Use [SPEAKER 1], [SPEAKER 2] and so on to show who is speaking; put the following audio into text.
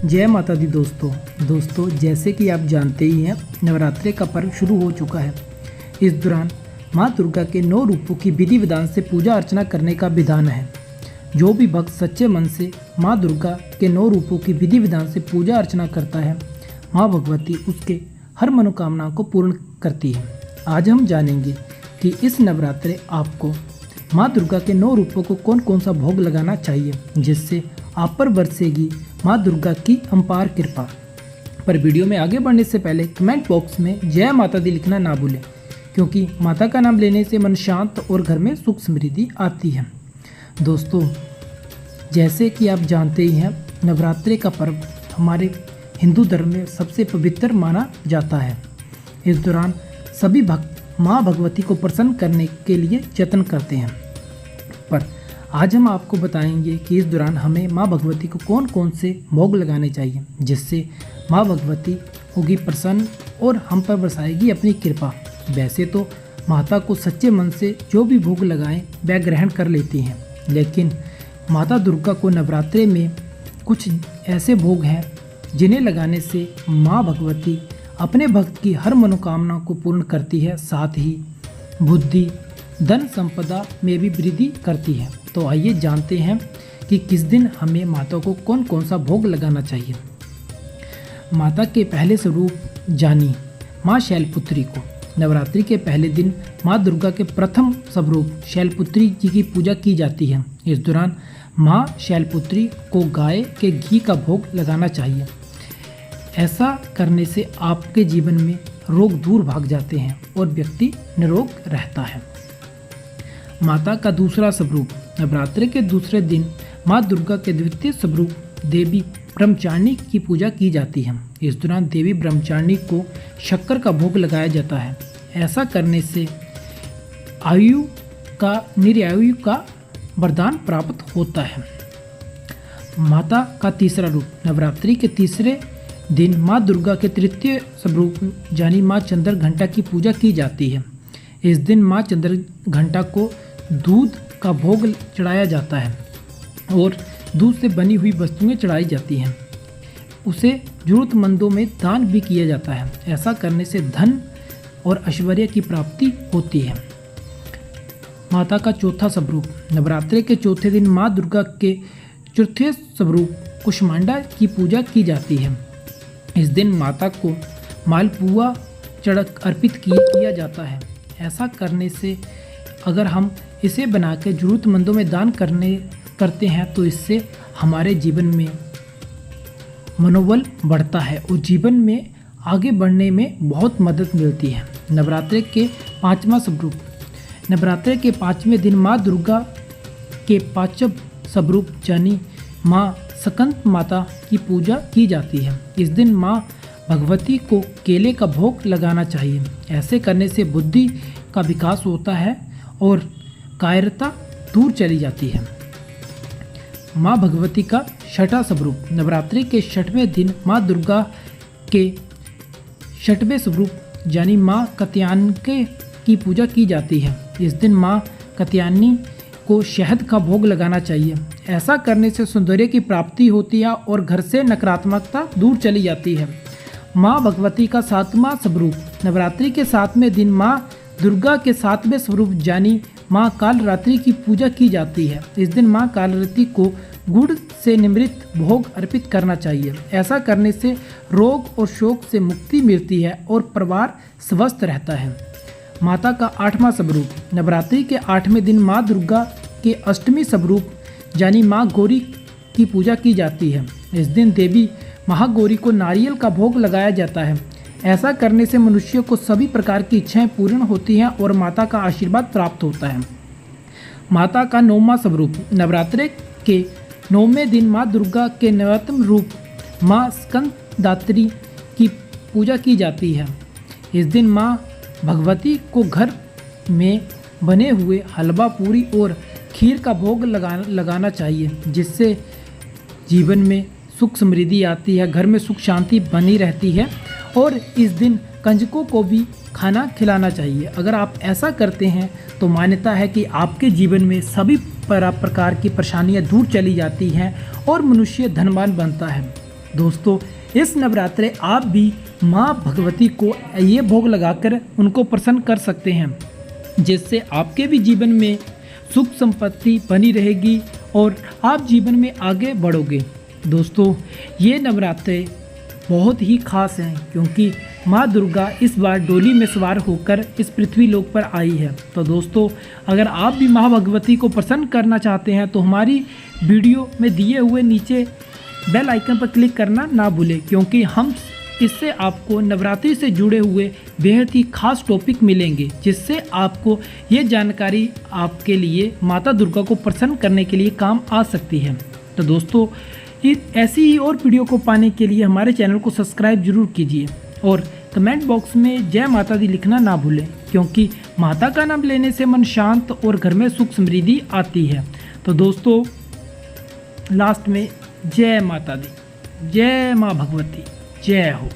[SPEAKER 1] जय माता दी दोस्तों जैसे कि आप जानते ही हैं नवरात्रि का पर्व शुरू हो चुका है। इस दौरान माँ दुर्गा के 9 रूपों की विधि विधान से पूजा अर्चना करने का विधान है। जो भी भक्त सच्चे मन से माँ दुर्गा के 9 रूपों की विधि विधान से पूजा अर्चना करता है, माँ भगवती उसके हर मनोकामना को पूर्ण करती है। आज हम जानेंगे कि इस नवरात्रि आपको माँ दुर्गा के 9 रूपों को कौन कौन सा भोग लगाना चाहिए, जिससे आप पर बरसेगी माँ दुर्गा की अपार कृपा। पर वीडियो में आगे बढ़ने से पहले कमेंट बॉक्स में जय माता दी लिखना ना भूलें, क्योंकि माता का नाम लेने से मन शांत और घर में सुख समृद्धि आती है। दोस्तों, जैसे कि आप जानते ही हैं नवरात्रि का पर्व हमारे हिंदू धर्म में सबसे पवित्र माना जाता है। इस दौरान सभी भक्त माँ भगवती को प्रसन्न करने के लिए यत्न करते हैं। पर आज हम आपको बताएंगे कि इस दौरान हमें माँ भगवती को कौन कौन से भोग लगाने चाहिए, जिससे माँ भगवती होगी प्रसन्न और हम पर बरसाएगी अपनी कृपा। वैसे तो माता को सच्चे मन से जो भी भोग लगाएं वह ग्रहण कर लेती हैं, लेकिन माता दुर्गा को नवरात्रि में कुछ ऐसे भोग हैं जिन्हें लगाने से माँ भगवती अपने भक्त की हर मनोकामना को पूर्ण करती है, साथ ही बुद्धि धन संपदा में भी वृद्धि करती है। तो आइए जानते हैं कि किस दिन हमें माता को कौन कौन सा भोग लगाना चाहिए। माता के पहले स्वरूप जानी माँ शैलपुत्री को नवरात्रि के पहले दिन माँ दुर्गा के प्रथम स्वरूप शैलपुत्री जी की पूजा की जाती है। इस दौरान माँ शैलपुत्री को गाय के घी का भोग लगाना चाहिए। ऐसा करने से आपके जीवन में रोग दूर भाग जाते हैं और व्यक्ति निरोग रहता है। माता का दूसरा स्वरूप नवरात्रि के दूसरे दिन माँ दुर्गा के द्वितीय स्वरूप देवी ब्रह्मचारिणी की पूजा की जाती है। इस दौरान देवी ब्रह्मचारिणी को शक्कर का भोग लगाया जाता है। ऐसा करने से आयु का निरायु का वरदान प्राप्त होता है। माता का तीसरा रूप नवरात्रि के तीसरे दिन माँ दुर्गा के तृतीय स्वरूप यानी माँ चंद्र घंटा की पूजा की जाती है। इस दिन माँ चंद्र घंटा को दूध का भोग चढ़ाया जाता है और दूध से बनी हुई वस्तुएं चढ़ाई जाती हैं। उसे जरूरतमंदों में दान भी किया जाता है। ऐसा करने से धन और ऐश्वर्य की प्राप्ति होती है। माता का चौथा स्वरूप नवरात्रि के चौथे दिन माँ दुर्गा के चौथे स्वरूप कुष्मांडा की पूजा की जाती है। इस दिन माता को मालपुआ चढ़क अर्पित किया जाता है। ऐसा करने से अगर हम इसे बनाकर जरूरतमंदों में दान करते हैं तो इससे हमारे जीवन में मनोबल बढ़ता है और जीवन में आगे बढ़ने में बहुत मदद मिलती है। नवरात्रि के पांचवा स्वरूप नवरात्रि के 5वें दिन माँ दुर्गा के पांचव स्वरूप यानी माँ स्कंद माता की पूजा की जाती है। इस दिन माँ भगवती को केले का भोग लगाना चाहिए। ऐसे करने से बुद्धि का विकास होता है और कायरता दूर चली जाती है। माँ भगवती का छठा स्वरूप नवरात्रि के 6वें दिन माँ दुर्गा के 6वें स्वरूप यानी माँ कात्यायनी की पूजा की जाती है। इस दिन माँ कात्यायनी को शहद का भोग लगाना चाहिए। ऐसा करने से सौंदर्य की प्राप्ति होती है और घर से नकारात्मकता दूर चली जाती है। माँ भगवती का 7वां स्वरूप नवरात्रि के 7वें दिन माँ दुर्गा के 7वें स्वरूप यानी माँ कालरात्रि की पूजा की जाती है। इस दिन माँ कालरात्रि को गुड़ से निर्मित भोग अर्पित करना चाहिए। ऐसा करने से रोग और शोक से मुक्ति मिलती है और परिवार स्वस्थ रहता है। माता का 8वां स्वरूप नवरात्रि के 8वें दिन माँ दुर्गा के 8वीं स्वरूप यानी माँ गौरी की पूजा की जाती है। इस दिन देवी महागौरी को नारियल का भोग लगाया जाता है। ऐसा करने से मनुष्य को सभी प्रकार की इच्छाएं पूर्ण होती हैं और माता का आशीर्वाद प्राप्त होता है। माता का 9वां स्वरूप नवरात्रि के 9वें दिन माँ दुर्गा के 9वें रूप माँ स्कंददात्री की पूजा की जाती है। इस दिन माँ भगवती को घर में बने हुए हलवा पूरी और खीर का भोग लगाना चाहिए, जिससे जीवन में सुख समृद्धि आती है, घर में सुख शांति बनी रहती है। और इस दिन कंजकों को भी खाना खिलाना चाहिए। अगर आप ऐसा करते हैं तो मान्यता है कि आपके जीवन में सभी प्रकार की परेशानियां दूर चली जाती हैं और मनुष्य धनवान बनता है। दोस्तों इस नवरात्रे आप भी माँ भगवती को ये भोग लगाकर उनको प्रसन्न कर सकते हैं, जिससे आपके भी जीवन में सुख संपत्ति बनी रहेगी और आप जीवन में आगे बढ़ोगे। दोस्तों ये नवरात्रे बहुत ही खास हैं क्योंकि माँ दुर्गा इस बार डोली में सवार होकर इस पृथ्वी लोक पर आई है। तो दोस्तों अगर आप भी माँ भगवती को प्रसन्न करना चाहते हैं तो हमारी वीडियो में दिए हुए नीचे बेल आइकन पर क्लिक करना ना भूलें, क्योंकि हम इससे आपको नवरात्रि से जुड़े हुए बेहद ही खास टॉपिक मिलेंगे, जिससे आपको ये जानकारी आपके लिए माता दुर्गा को प्रसन्न करने के लिए काम आ सकती है। तो दोस्तों ऐसी ही और वीडियो को पाने के लिए हमारे चैनल को सब्सक्राइब जरूर कीजिए और कमेंट बॉक्स में जय माता दी लिखना ना भूलें, क्योंकि माता का नाम लेने से मन शांत और घर में सुख समृद्धि आती है। तो दोस्तों लास्ट में जय माता दी, जय माँ भगवती, जय हो।